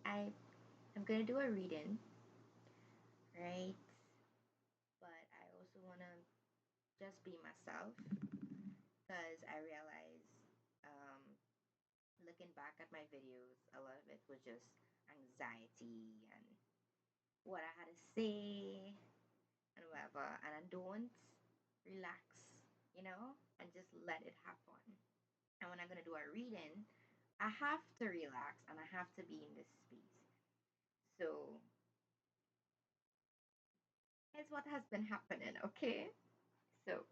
I'm gonna do a reading, right? But I also wanna just be myself because I realize, um, looking back at my videos, a lot of it was just anxiety and what I had to say and whatever, and I don't relax, and just let it happen. And when I'm gonna do a reading, I have to relax and I have to be in this space. So here's what has been happening, okay? So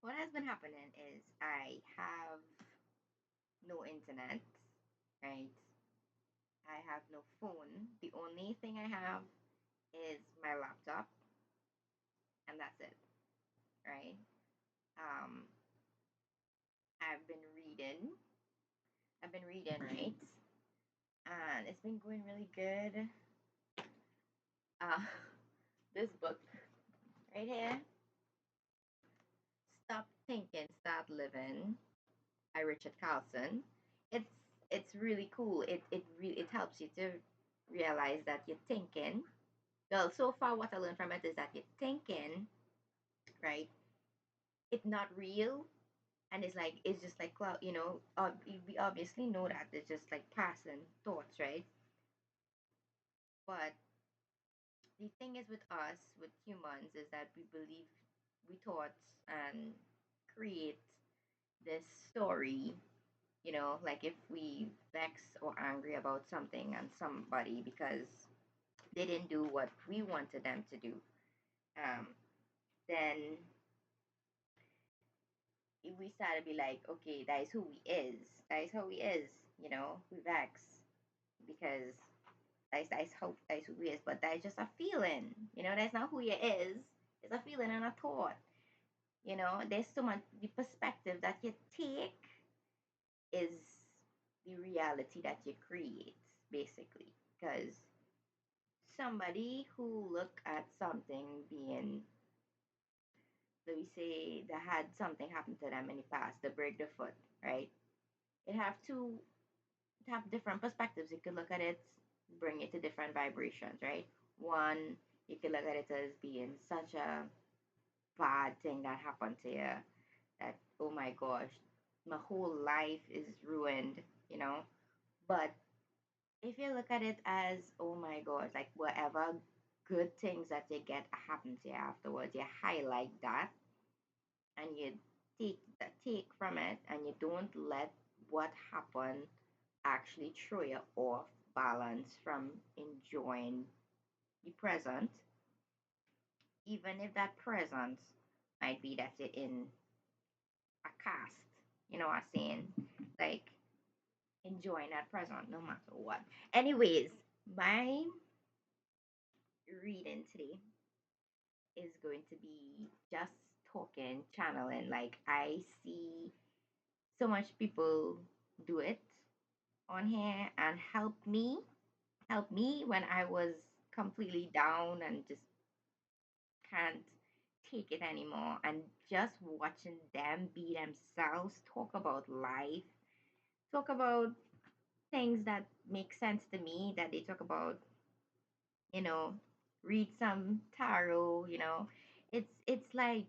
what has been happening is I have no internet, right? I have no phone. The only thing I have is my laptop, and that's it, right? Um, I've been reading. I've been reading, right? And it's been going really good. Uh, this book right here, Stop Thinking, Start Living by Richard Carlson. It's it's really cool. It helps you to realize that you're thinking. Well, so far what I learned from it is that you're thinking, right? It's not real, and it's just like cloud. We obviously know that it's just like passing thoughts, right? But the thing is with us, with humans, is that we believe we thoughts and create this story. Like if we vex or angry about something and somebody because they didn't do what we wanted them to do, um, then we start to be like, okay, that is who we is. That is how we is. We vex because that is who we is. But that is just a feeling. That's not who you is. It's a feeling and a thought. There's so much the perspective that you take is the reality that you create, basically. Because somebody who look at something being, so we say they had something happen to them in the past, they break their foot, right? It have to have different perspectives. You could look at it, bring it to different vibrations, right? One, you could look at it as being such a bad thing that happened to you that, oh my gosh, my whole life is ruined. But if you look at it as, oh my gosh, like whatever good things that you get happen to you afterwards, you highlight that and you take from it, and you don't let what happened actually throw you off balance from enjoying the present, even if that present might be that you're in a cast. You know what I'm saying? Like enjoying that present no matter what. Anyways, my reading today is going to be just talking, channeling. Like I see so much people do it on here and help me when I was completely down and just can't take it anymore. And just watching them be themselves, talk about life, talk about things that make sense to me, that they talk about, you know, read some tarot. It's like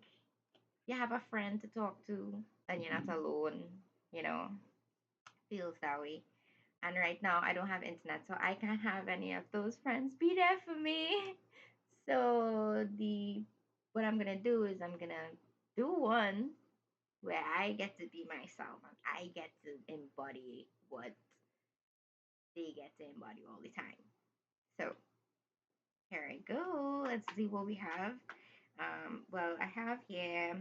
you have a friend to talk to and you're not alone, you know, feels that way. And right now I don't have internet, so I can't have any of those friends be there for me. So the what I'm gonna do is I'm gonna do one where I get to be myself and I get to embody what they get to embody all the time. So here I go. Let's see what we have. Well, I have here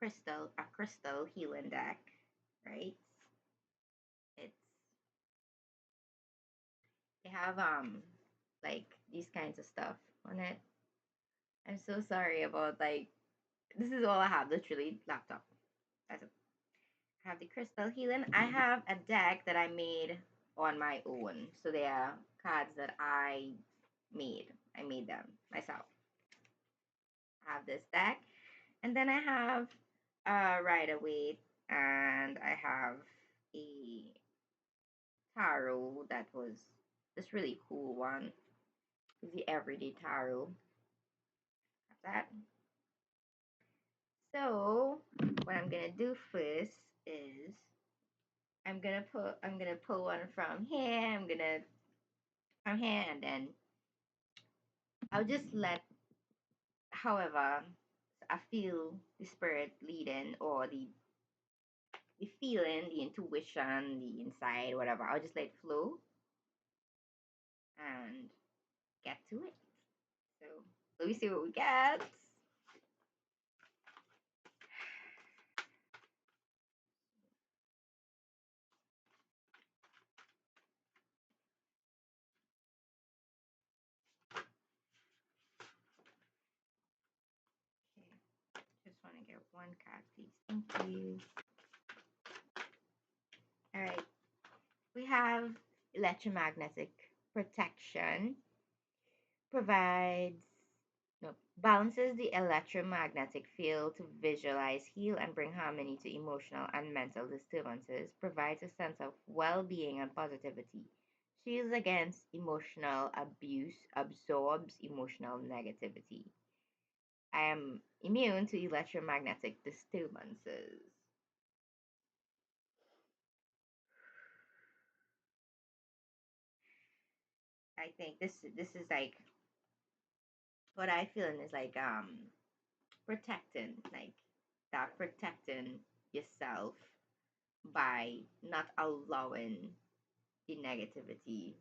a crystal healing deck, right? It's they have like these kinds of stuff on it. I'm so sorry about like this is all I have, literally laptop. That's it. I have the crystal healing. I have a deck that I made on my own. So they are cards that I made. I made them myself. I have this deck. And then I have Rider Waite, and I have a tarot that was this really cool one. The everyday tarot. That. So what I'm gonna do first is I'm gonna pull one from here. I'm gonna from here and then I'll just let however I feel the spirit leading or the feeling, the intuition, the inside, whatever. I'll just let it flow and get to it. So let me see what we get. Okay, just want to get one card, please. Thank you. All right, we have electromagnetic protection provides no, balances the electromagnetic field to visualize, heal, and bring harmony to emotional and mental disturbances, provides a sense of well being and positivity, shields against emotional abuse, absorbs emotional negativity. I am immune to electromagnetic disturbances. I think this is like what I feel is like protecting, like that protecting yourself by not allowing the negativity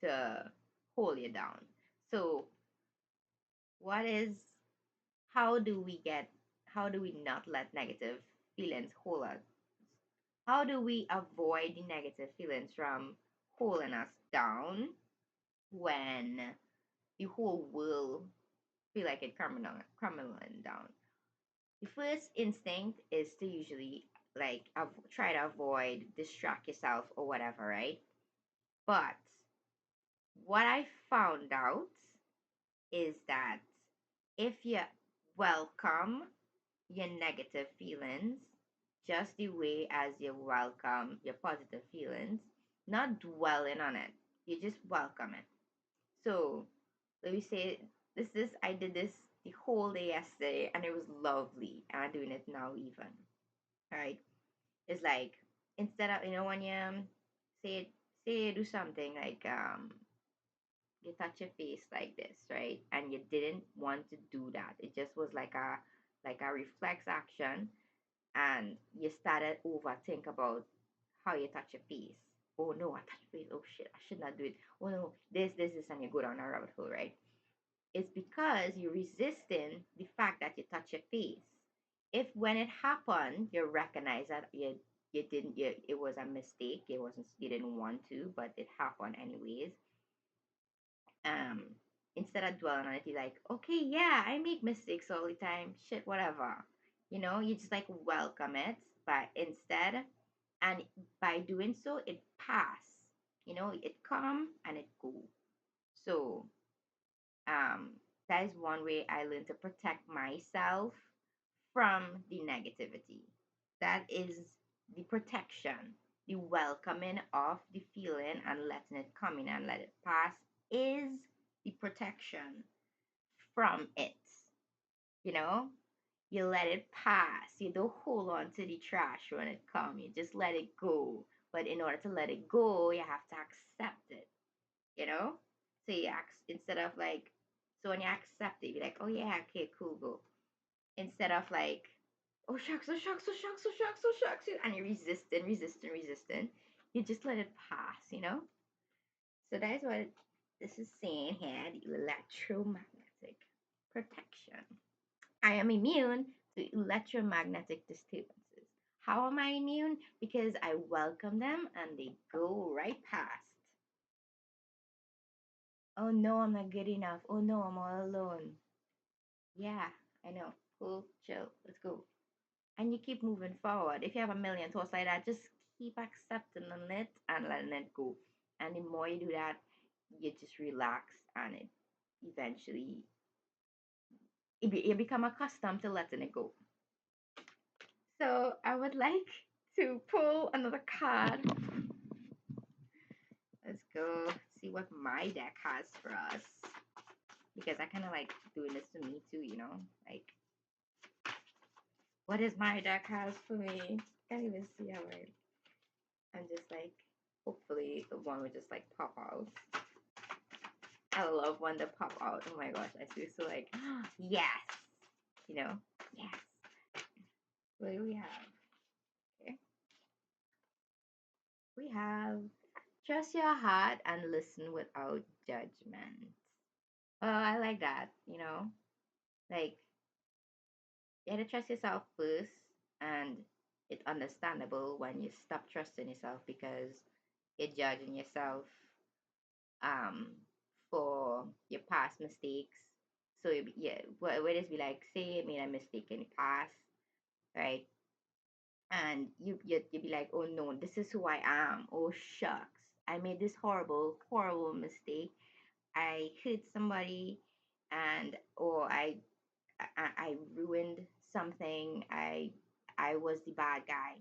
to hold you down. So, what is how do we not let negative feelings hold us? How do we avoid the negative feelings from holding us down when the whole world feel like it crumbling down? The first instinct is to usually like try to avoid, distract yourself or whatever, right? But what I found out is that if you welcome your negative feelings just the way as you welcome your positive feelings, not dwelling on it, you just welcome it. So let me say this I did this the whole day yesterday and it was lovely. And I'm doing it now even. All right. It's like instead of when you say you do something like you touch your face like this, right? And you didn't want to do that. It just was like a reflex action and you started overthink about how you touch your face. Oh no, I touched your face. Oh shit, I should not do it. Oh no, this, and you go down a rabbit hole, right? It's because you're resisting the fact that you touch your face. If when it happened, you recognize that you didn't it was a mistake, you didn't want to, but it happened anyways. um Instead of dwelling on it, you're like, okay, yeah, I make mistakes all the time, shit, whatever. You just like welcome it, but instead, and by doing so, it pass. It come and it go. So um that is one way I learned to protect myself from the negativity. That is the protection, the welcoming of the feeling and letting it come in and let it pass is the protection from it. You know, you let it pass. You don't hold on to the trash when it comes. You just let it go. But in order to let it go, you have to accept it. You know, so instead of like, so when you accept it, you're like, oh yeah, okay, cool, go. Instead of like, oh shucks, oh shucks, oh shucks, oh shucks, oh shucks, and you're resisting, you just let it pass. So that is what this is saying here, the electromagnetic protection. I am immune to electromagnetic disturbances. How am I immune? Because I welcome them and they go right past. Oh no, I'm not good enough. Oh no, I'm all alone. Yeah, I know. Cool, chill, let's go. And you keep moving forward. If you have a million thoughts like that, just keep accepting it and letting it go. And the more you do that, you just relax and it eventually you become accustomed to letting it go. So I would like to pull another card go see what my deck has for us because I kind of like doing this to me too, you know? Like, what does my deck has for me? Can't even see how I'm just like, hopefully the one would just like pop out. I love when they pop out. Oh my gosh, I feel so like, yes, you know, yes. What do we have? Okay. We have trust your heart and listen without judgment. Oh, I like that, you know, like you gotta trust yourself first, and it's understandable when you stop trusting yourself because you're judging yourself um for your past mistakes. So yeah, what is be like, say you made a mistake in the past, right? And you be like, oh no, this is who I am. Oh shucks, I made this horrible mistake. I hurt somebody, and or I ruined something. I was the bad guy,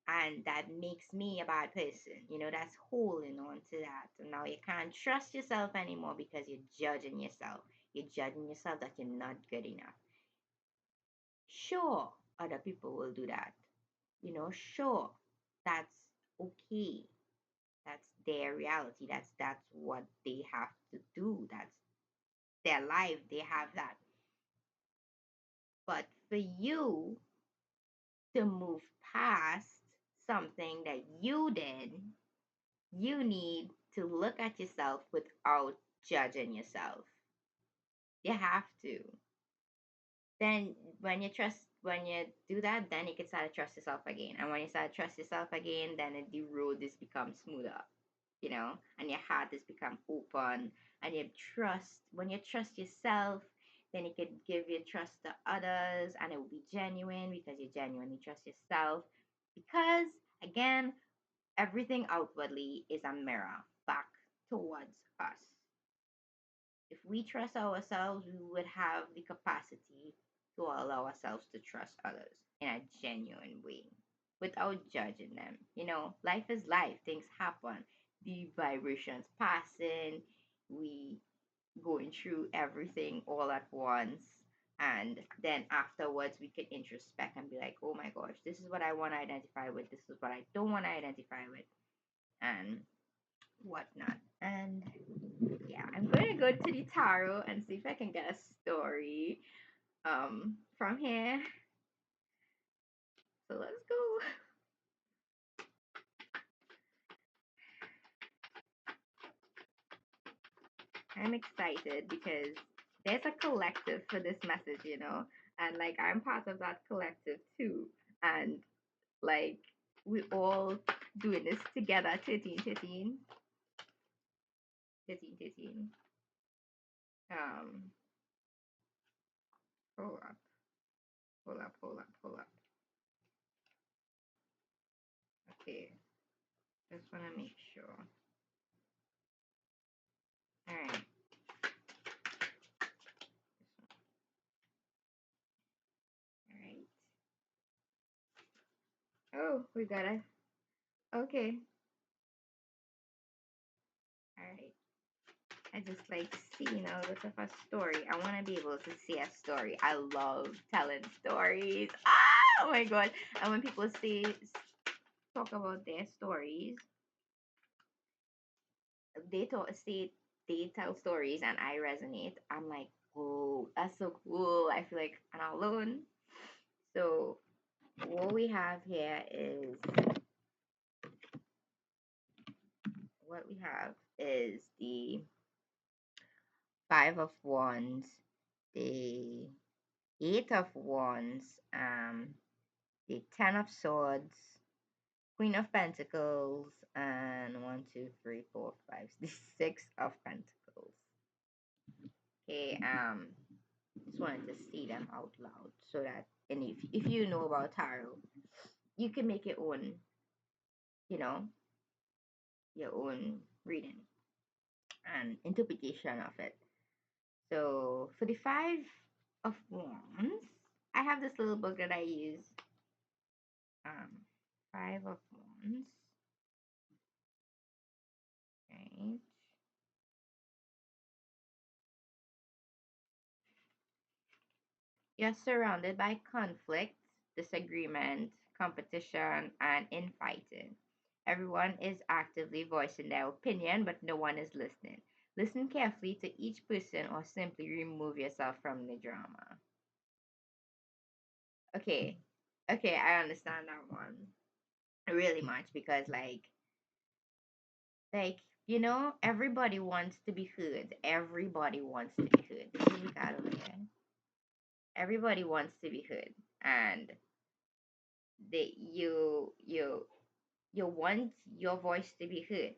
and that makes me a bad person. You know, that's holding on to that. And now you can't trust yourself anymore because you're judging yourself. You're judging yourself that you're not good enough. Sure, other people will do that. You know, sure, that's okay. That's their reality. That's what they have to do. That's their life. They have that. But for you to move past something that you did, you need to look at yourself without judging yourself. You have to. Then when you do that, then you can start to trust yourself again. And when you start to trust yourself again, then the road just becomes smoother, you know, and your heart has become open, and you trust. When you trust yourself, then you can give your trust to others, and it will be genuine because you genuinely trust yourself. Because again, everything outwardly is a mirror back towards us. If we trust ourselves, we would have the capacity to allow ourselves to trust others in a genuine way without judging them. You know, life is life, things happen, the vibrations passing, we going through everything all at once. And then afterwards, we can introspect and be like, oh my gosh, this is what I want to identify with, this is what I don't want to identify with, and whatnot. And yeah, I'm going to go to the tarot and see if I can get a story from here. So let's go. I'm excited because there's a collective for this message, you know, and like I'm part of that collective too. And like we all doing this together. 13, 13, 13, 13. Um, hold up, hold up, hold up, hold up. Okay, just want to make sure. All right. All right. Oh, we got it. Okay. All right. I just like seeing a bit of a story. I want to be able to see a story. I love telling stories. Ah, oh my god! And when people talk about their stories, they tell stories, and I resonate. I'm like, whoa, that's so cool. I feel like I'm not alone. So what we have here is the Five of Wands, the Eight of Wands, the Ten of Swords, Queen of Pentacles, and one, two, three, four, five, the Six of Pentacles. Okay, just wanted to see them out loud so that, and if you know about tarot, you can make your own, you know, your own reading and interpretation of it. So for the Five of Wands, I have this little book that I use. Um, Five of Wands. Okay. You're surrounded by conflict, disagreement, competition, and infighting. Everyone is actively voicing their opinion, but no one is listening. Listen carefully to each person or simply remove yourself from the drama. Okay. Okay, I understand that one really much because like everybody wants to be heard. Everybody wants to be heard. Did you look out over there? Everybody wants to be heard. And they you want your voice to be heard.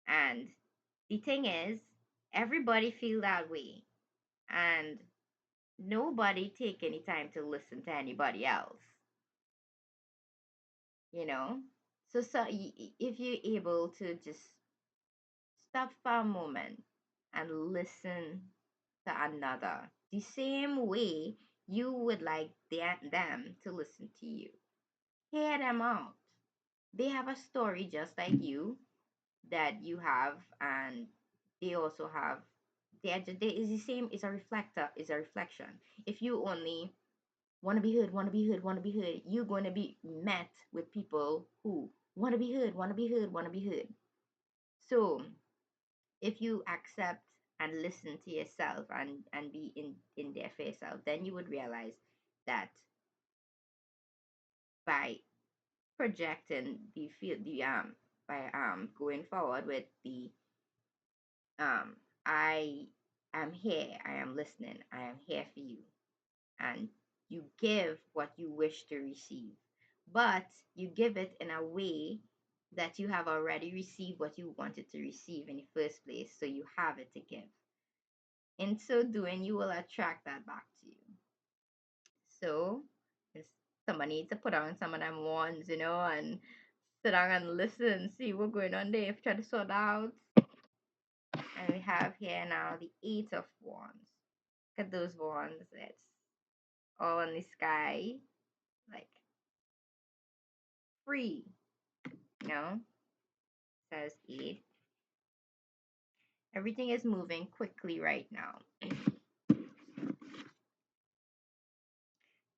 And the thing is, everybody feel that way. And nobody take any time to listen to anybody else, you know? If you're able to just stop for a moment and listen to another the same way you would like them to listen to you. Hear them out. They have a story just like you that you have, and they also have. They is the same. It's a reflector. It's a reflection. If you only want to be heard, want to be heard, want to be heard, you're going to be met with people who want to be heard, want to be heard, want to be heard. So if you accept and listen to yourself and be in there for yourself, then you would realize that by projecting the feel the by going forward with the um I am here, I am listening, I am here for you, and you give what you wish to receive, but you give it in a way that you have already received what you wanted to receive in the first place, so you have it to give. In so doing, you will attract that back to you. So, if somebody needs to put on some of them ones, and sit down and listen, see what's going on there, try to sort out. And we have here now the Eight of Wands. Look at those wands. It's all in the sky, like free, you know? Says eight. Everything is moving quickly right now.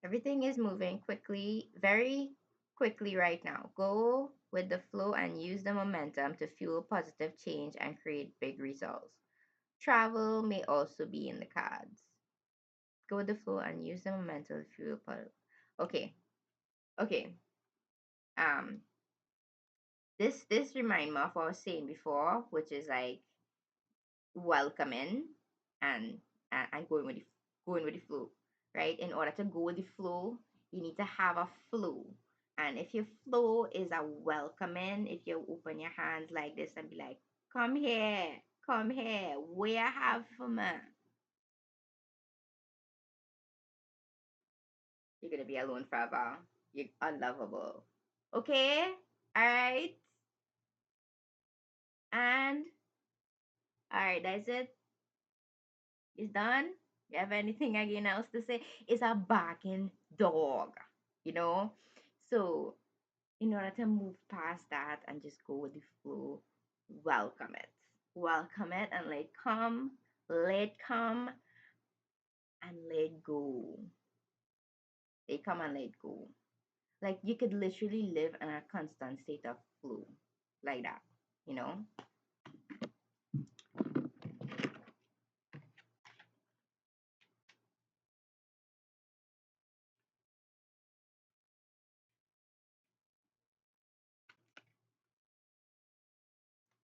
Everything is moving quickly, very quickly right now. Go with the flow and use the momentum to fuel positive change and create big results. Travel may also be in the cards. Go with the flow and use the momentum to fuel positive. Okay, okay. Um, this remind me of what I was saying before, which is like welcoming and and going with the flow, right? In order to go with the flow, you need to have a flow. And if your flow is a welcoming, if you open your hands like this and be like, come here, what you have for me? You're gonna be alone forever. You're unlovable. Okay? Alright? And alright, that's it. It's done. You have anything again else to say? It's a barking dog, you know? So, in order to move past that and just go with the flow, welcome it. Welcome it and let come and let go. Let come and let go. Like you could literally live in a constant state of flow, like that, you know?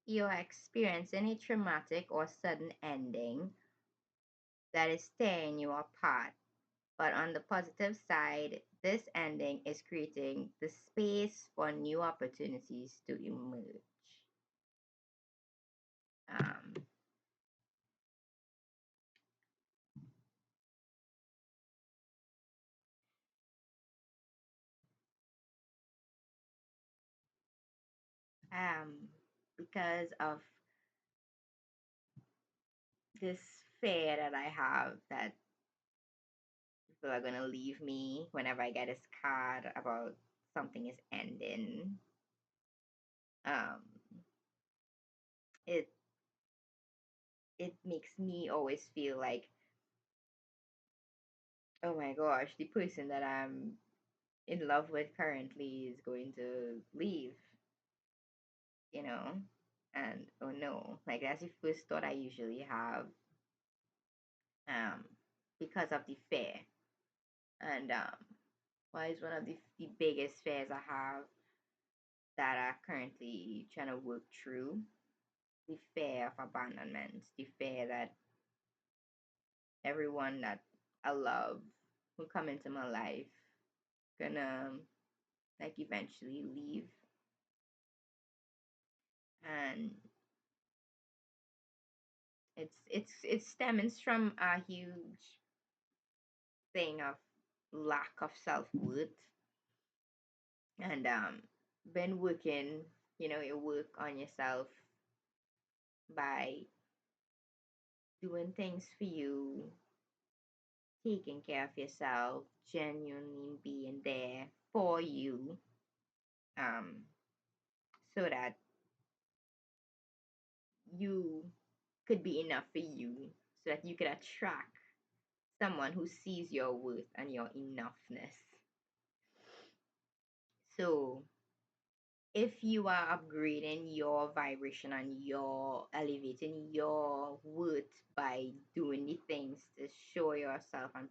You're experiencing a traumatic or sudden ending that is tearing you apart. But on the positive side, this ending is creating the space for new opportunities to emerge. Um, um, because of this fear that I have that people are gonna leave me whenever I get this card about something is ending. Um, it it makes me always feel like oh my gosh, the person that I'm in love with currently is going to leave, you know? And oh no, like that's the first thought I usually have, um, because of the fear. And what is one of the biggest fears I have that I currently trying to work through? The fear of abandonment, the fear that everyone that I love who come into my life gonna like eventually leave. And it stems from a huge thing of lack of self-worth. And been working, you work on yourself by doing things for you, taking care of yourself, genuinely being there for you, um, so that you could be enough for you, so that you could attract someone who sees your worth and your enoughness. So if you are upgrading your vibration and you're elevating your worth by doing the things to show yourself and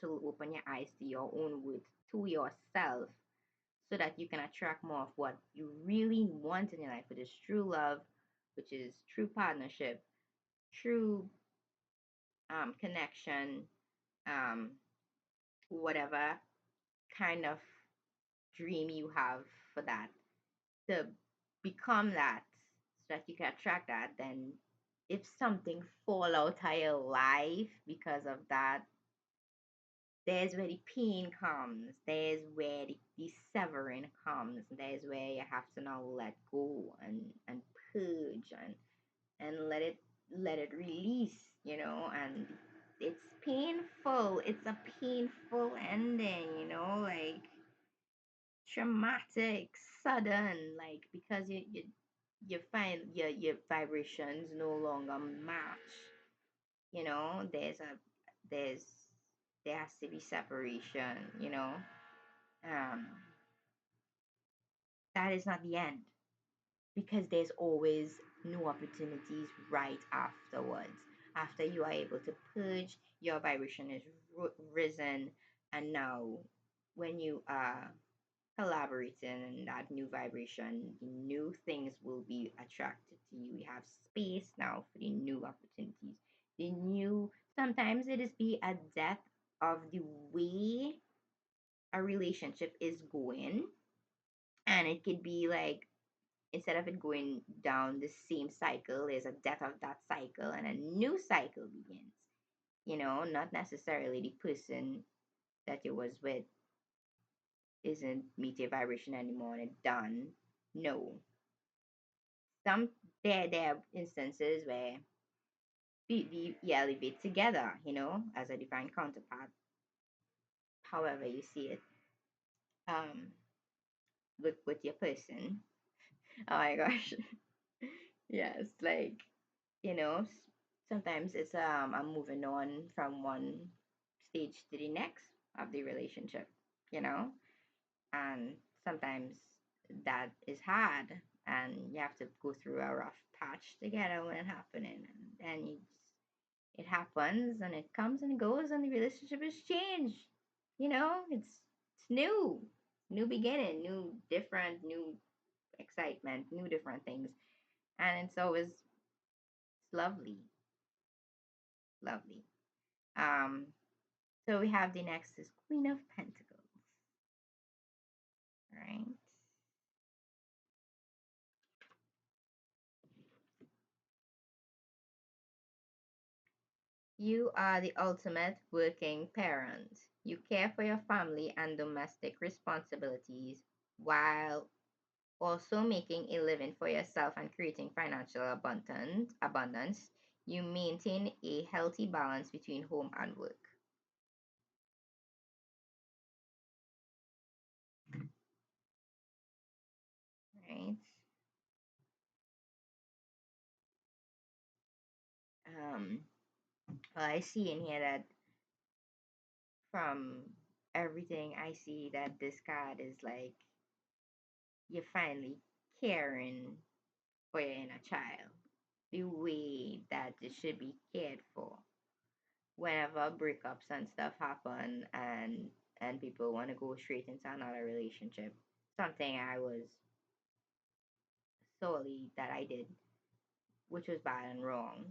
to open your eyes to your own worth to yourself, so that you can attract more of what you really want in your life, which is true love, which is true partnership, true connection, um, whatever kind of dream you have for that, to become that, so that you can attract that. Then if something fall out of your life because of that, there's where the pain comes, there's where the severing comes, there's where you have to now let go and purge and let it release, and it's painful, it's a painful ending, like traumatic, sudden, like because you find your vibrations no longer match. There's a there's there has to be separation. Um, that is not the end, because there's always new opportunities right afterwards. After you are able to purge, your vibration is risen, and now when you are collaborating in that new vibration, new things will be attracted to you. We have space now for the new opportunities. The new, sometimes it is be a death of the way a relationship is going. And it could be like, instead of it going down the same cycle, there's a death of that cycle and a new cycle begins. Not necessarily the person that you was with isn't meet your vibration anymore and it's done. No. Some there are instances where we elevate together, as a divine counterpart, however you see it, um, with your person. Oh my gosh. Yes, like, sometimes it's I'm moving on from one stage to the next of the relationship, you know, and sometimes that is hard, and you have to go through a rough patch together when it happening, and then it happens and it comes and goes and the relationship has changed. It's new beginning, new different, new excitement, new different things, and it's always lovely, lovely. um so we have the next is Queen of Pentacles, right? You are the ultimate working parent. You care for your family and domestic responsibilities while also making a living for yourself and creating financial abundance. You maintain a healthy balance between home and work, right? Um, well, I see in here that from everything I see, that this card is like you're finally caring for your inner child the way that it should be cared for. Whenever breakups and stuff happen and people want to go straight into another relationship, something I was solely that I did, which was bad and wrong.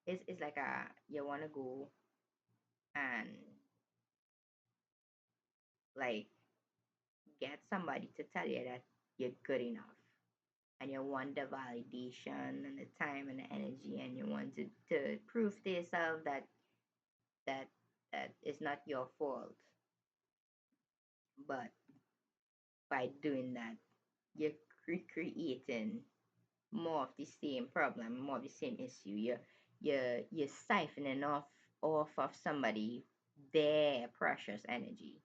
It's like a you want to go and like get somebody to tell you that you're good enough, and you want the validation and the time and the energy, and you want to prove to yourself that that is not your fault. But by doing that, you're creating more of the same problem, more of the same issue. You're siphoning off of somebody their precious energy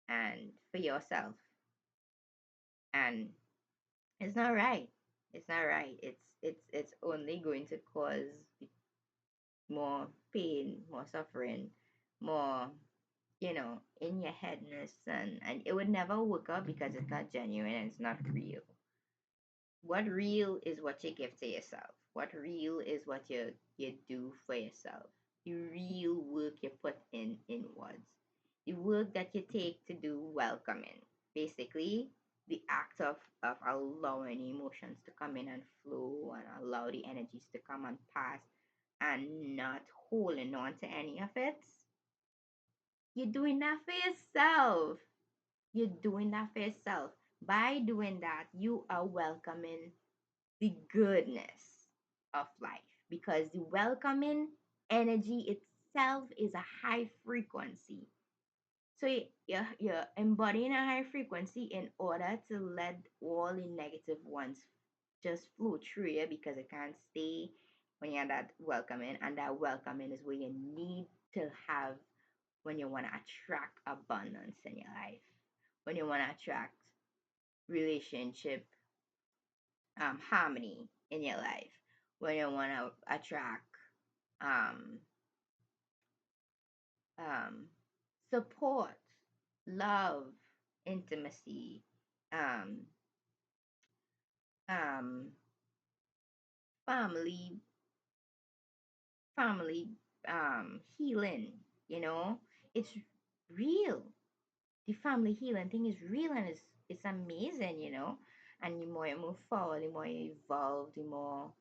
and for yourself. And it's not right. It's not right. It's only going to cause more pain, more suffering, more, in your headness, and it would never work out because it's not genuine and it's not real. What real is what you give to yourself. What real is what you do for yourself. The real work you put in inwards. The work that you take to do welcoming. Basically, the act of allowing emotions to come in and flow and allow the energies to come and pass and not holding on to any of it. You're doing that for yourself. You're doing that for yourself. By doing that, you are welcoming the goodness of life, because the welcoming energy itself is a high frequency. So you're embodying a high frequency in order to let all the negative ones just flow through you, because it can't stay when you're that welcoming. And that welcoming is where you need to have when you want to attract abundance in your life, when you want to attract relationship harmony in your life, when you want to attract um, um, support, love, intimacy, um, um, family, family healing. You know, it's real. The family healing thing is real, and it's amazing. And the more you move forward, the more you evolve, the more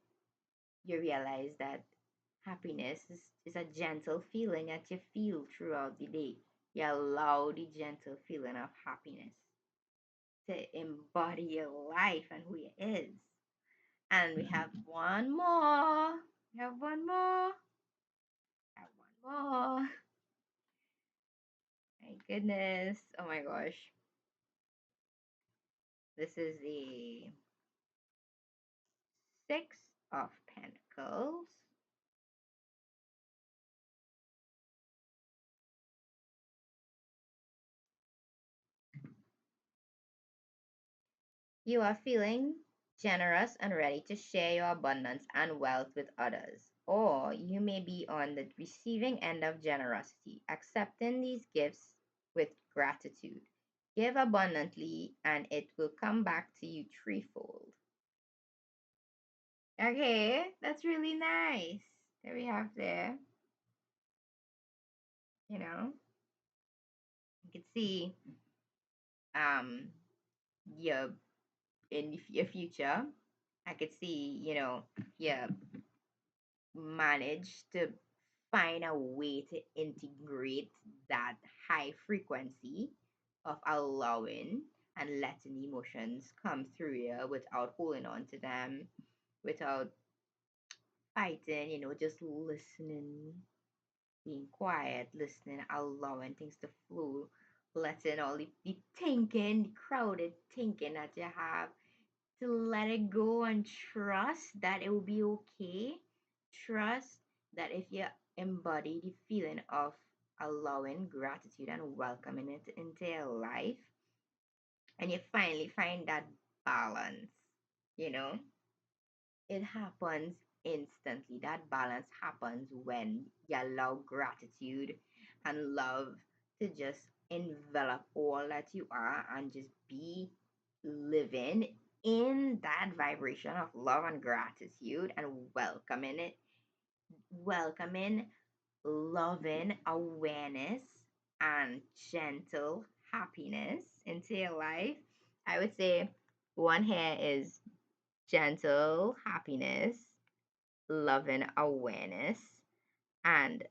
you realize that happiness is a gentle feeling that you feel throughout the day. You allow the gentle feeling of happiness to embody your life and who it is. And we have one more. We have one more. We have one more. My goodness. Oh my gosh. This is the Six of Pentacles. You are feeling generous and ready to share your abundance and wealth with others. Or you may be on the receiving end of generosity, accepting these gifts with gratitude. Give abundantly and it will come back to you threefold. Okay, that's really nice. There we have there. You can see um your in your future. I could see, yeah, manage to find a way to integrate that high frequency of allowing and letting emotions come through you without holding on to them, without fighting, just listening, being quiet, listening, allowing things to flow, letting all the thinking, the crowded thinking that you have, to let it go and trust that it will be okay. Trust that if you embody the feeling of allowing gratitude and welcoming it into your life, and you finally find that balance, you know, it happens instantly. That balance happens when you allow gratitude and love to just envelop all that you are and just be living in that vibration of love and gratitude and welcoming it, welcoming loving awareness and gentle happiness into your life. I would say one here is gentle happiness, loving awareness, and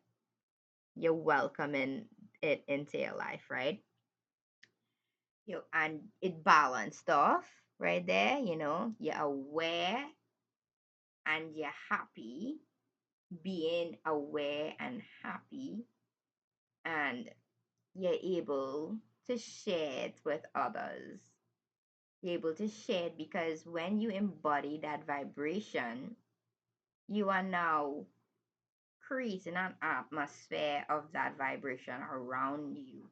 you're welcoming it into your life, right? And it balanced off right there, you're aware and you're happy, being aware and happy, and you're able to share it with others. You're able to share it because when you embody that vibration, you are now creating an atmosphere of that vibration around you.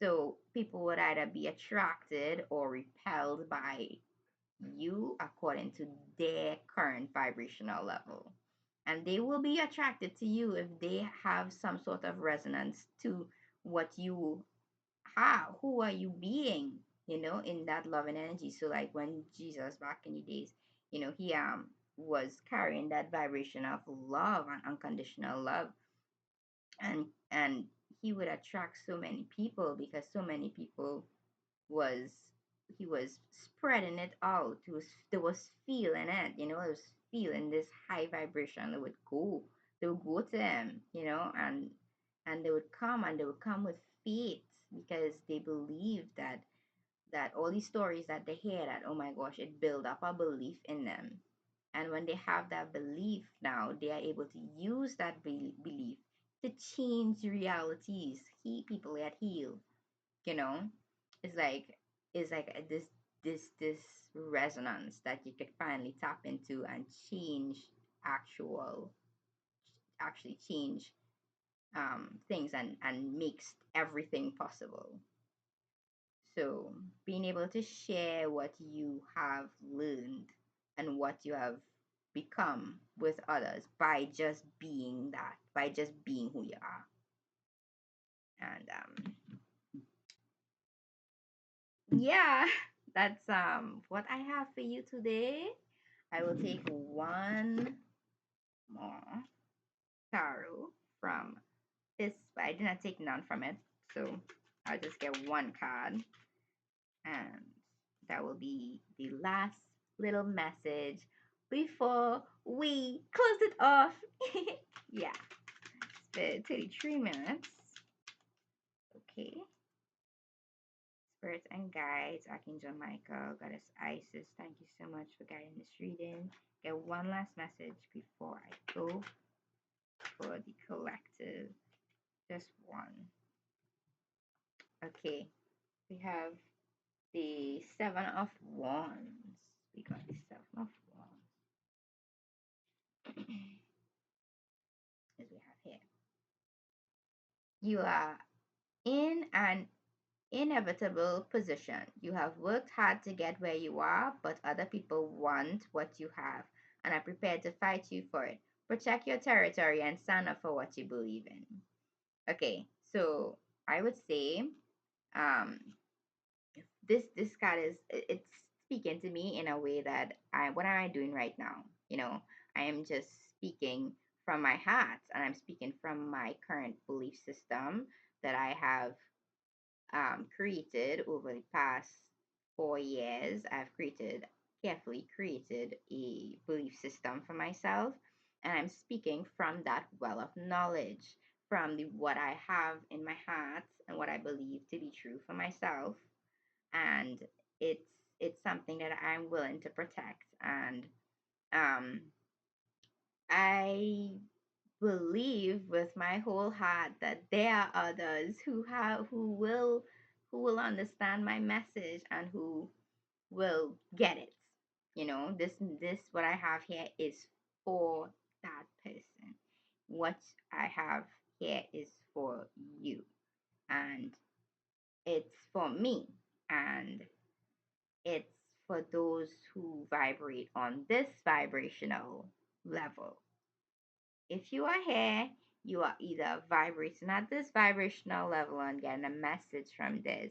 So people would either be attracted or repelled by you according to their current vibrational level. And they will be attracted to you if they have some sort of resonance to what you have. Who are you being, in that loving energy? So, like when Jesus back in the days, he was carrying that vibration of love and unconditional love, and he would attract so many people because so many people was he was spreading it out. They was feeling it, it was feeling this high vibration. They would go to him, and they would come with faith because they believed that all these stories that they hear, that oh my gosh, it build up a belief in them. And when they have that belief now, they are able to use that belief to change realities, people get healed, you know it's like this resonance that you could finally tap into and change actual actually change things and makes everything possible. So being able to share what you have learned and what you have become with others by just being that, by just being who you are. And yeah, that's what I have for you today. I will take one more tarot from this, but I did not take none from it, so I'll just get one card, and that will be the last little message before we close it off. Yeah, it's 33 minutes. Okay. Spirits and guides, Archangel Michael, Goddess Isis, thank you so much for guiding this reading. Get one last message before I go for the collective. Just one. Okay, we have the Seven of Wands. We got the Seven of Wands as we have here. You are in an inevitable position. You have worked hard to get where you are, but other people want what you have and are prepared to fight you for it. Protect your territory and stand up for what you believe in. Okay, so I would say um, this card it's speaking to me in a way that what am I doing right now? I am just speaking from my heart, and I'm speaking from my current belief system that I have created over the past 4 years. I've carefully created a belief system for myself, and I'm speaking from that well of knowledge, from the what I have in my heart and what I believe to be true for myself. And it's it's something that I'm willing to protect. And um, I believe with my whole heart that there are others who will understand my message and who will get it. This what I have here is for that person. What I have here is for you, and it's for me, and it's for those who vibrate on this vibrational level. If you are here you are either vibrating at this vibrational level and getting a message from this,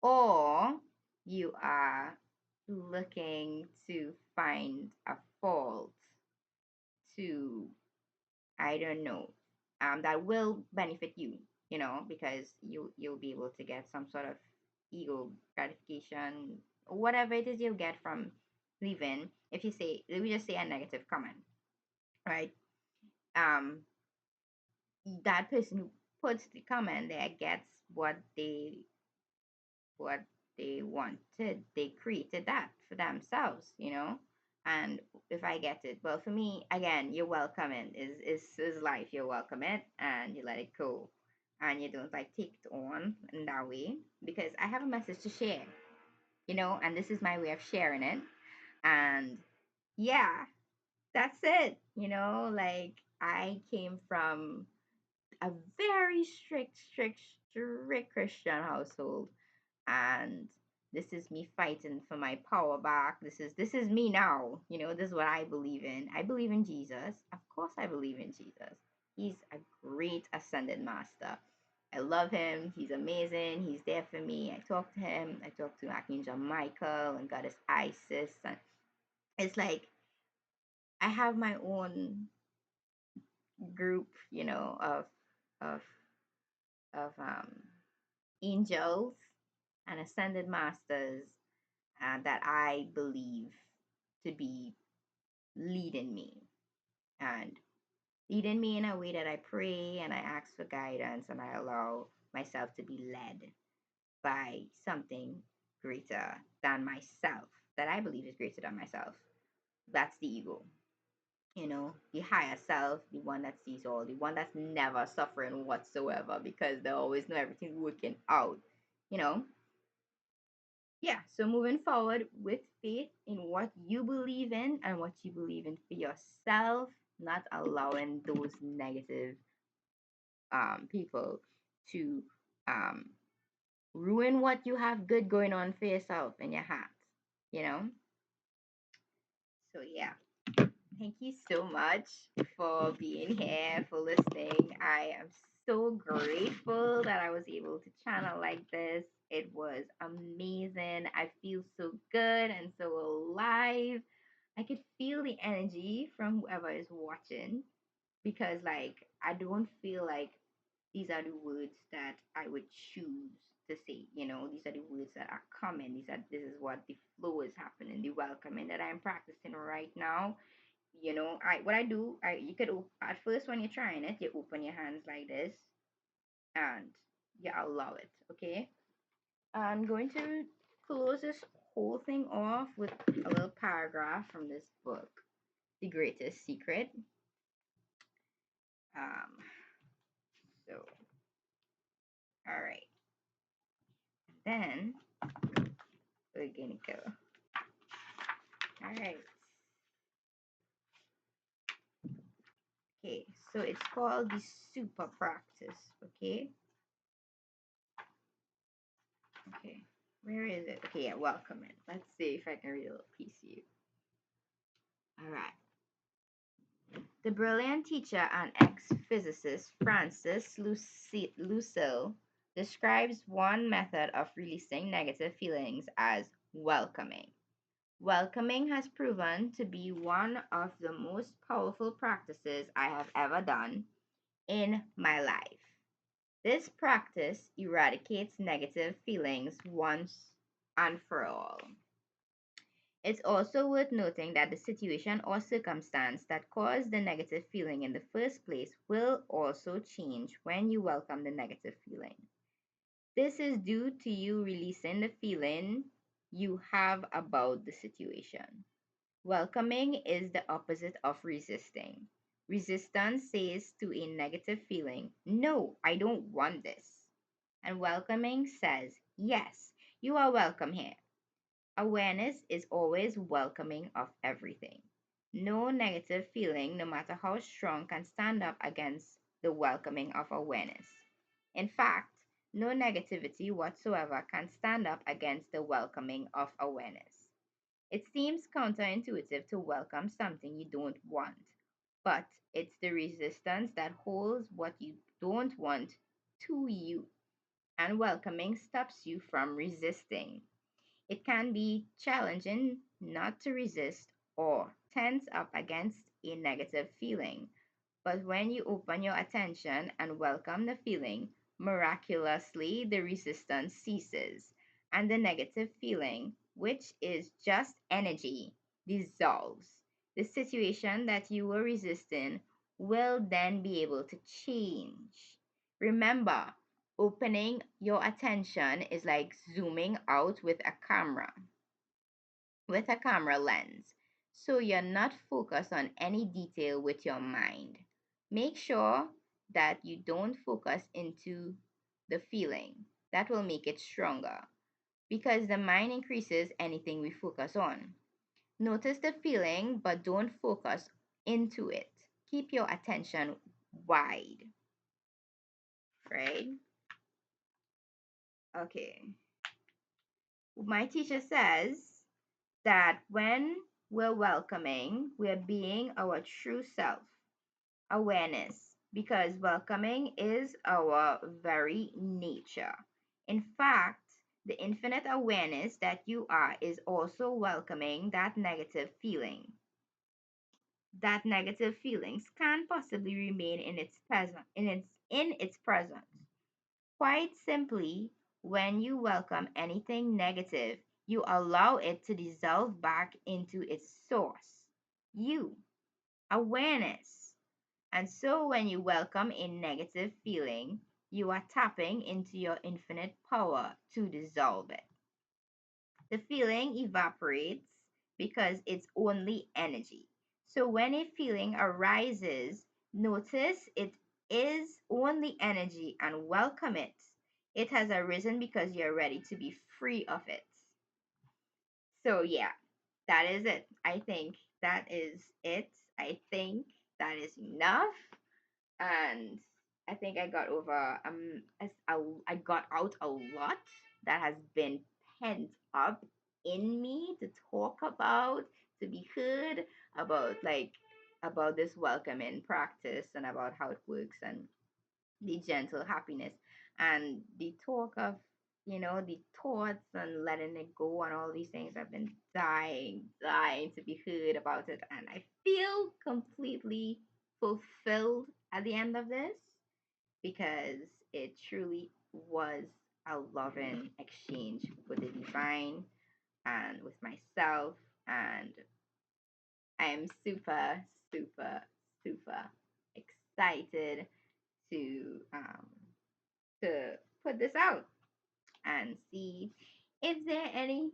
or you are looking to find a fault to, I don't know, that will benefit you, because you'll be able to get some sort of ego gratification, whatever it is you'll get from leaving. If you say, let me just say a negative comment, right? Um, that person who puts the comment there gets what they wanted. They created that for themselves. And if I get it, well, for me, again, you're welcome in is life. You welcome it and you let it go, and you don't like take it on in that way, because I have a message to share, and this is my way of sharing it. And yeah, that's it. Like, I came from a very strict Christian household, and this is me fighting for my power back. This is me now. This is what I believe in. I believe in Jesus. Of course I believe in Jesus. He's a great ascended master. I love him. He's amazing. He's there for me. I talk to him. I talk to Archangel Michael and Goddess Isis, and it's like I have my own group, of of angels and ascended masters, that I believe to be leading me, and leading me in a way that I pray and I ask for guidance and I allow myself to be led by something greater than myself, that I believe is greater than myself. That's the ego. The higher self, the one that sees all, the one that's never suffering whatsoever because they always know everything working out. You know, yeah, so moving forward with faith in what you believe in and what you believe in for yourself, not allowing those negative people to um ruin what you have good going on for yourself in your heart, you know? So yeah. Thank you so much for being here, for listening. I am so grateful that I was able to channel like this. It was amazing. I feel so good and so alive. I could feel the energy from whoever is watching, because, like, I don't feel like these are the words that I would choose to say. These are the words that are coming. This is what the flow is happening, the welcoming that I'm practicing right now. I do, you could at first, when you're trying it, you open your hands like this and you allow it. Okay, I'm going to close this whole thing off with a little paragraph from this book, The Greatest Secret. So, all right, then we're gonna go. All right. Okay, so it's called the super practice. Okay, where is it? Okay, yeah, welcome it. Let's see if I can read a little piece to you. All right. The brilliant teacher and ex-physicist Francis Lucille describes one method of releasing negative feelings as welcoming. Welcoming has proven to be one of the most powerful practices I have ever done in my life. This practice eradicates negative feelings once and for all. It's also worth noting that the situation or circumstance that caused the negative feeling in the first place will also change when you welcome the negative feeling. This is due to you releasing the feeling you have about the situation. Welcoming is the opposite of resisting. Resistance says to a negative feeling, "No, I don't want this." And welcoming says, "Yes, you are welcome here." Awareness is always welcoming of everything. No negative feeling, no matter how strong, can stand up against the welcoming of awareness. In fact, no negativity whatsoever can stand up against the welcoming of awareness. It seems counterintuitive to welcome something you don't want, but it's the resistance that holds what you don't want to you. And welcoming stops you from resisting. It can be challenging not to resist or tense up against a negative feeling. But when you open your attention and welcome the feeling, miraculously the resistance ceases, and the negative feeling, which is just energy, dissolves. The situation that you were resisting will then be able to change. Remember, opening your attention is like zooming out with a camera lens. So you're not focused on any detail with your mind. Make sure that you don't focus into the feeling. That will make it stronger because the mind increases anything we focus on. Notice the feeling, but don't focus into it. Keep your attention wide, right? Okay. My teacher says that when we're welcoming, we're being our true self, awareness, because welcoming is our very nature. In fact, the infinite awareness that you are is also welcoming that negative feeling. That negative feelings can possibly remain in its present in its presence. Quite simply, when you welcome anything negative, you allow it to dissolve back into its source, you, awareness. And so, when you welcome a negative feeling, you are tapping into your infinite power to dissolve it. The feeling evaporates because it's only energy. So, when a feeling arises, notice it is only energy and welcome it. It has arisen because you're ready to be free of it. So, yeah, that is it. I think that is it. I think that is enough. And I think I got over I got out a lot that has been pent up in me to talk about, to be heard about, like about this welcoming practice and about how it works and the gentle happiness and the talk of, the thoughts and letting it go and all these things. I've been dying to be heard about it, and I feel completely fulfilled at the end of this because it truly was a loving exchange with the divine and with myself, and I'm super, super, super excited to um, to put this out and see if there are any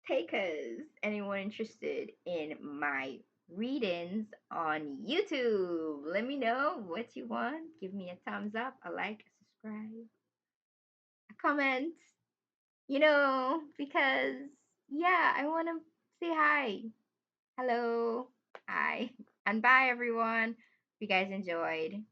takers, anyone interested in my readings on YouTube. Let me know what you want. Give me a thumbs up, a like, a subscribe, a comment, because yeah, I want to say hi. Hello. Hi. And bye, everyone. If you guys enjoyed.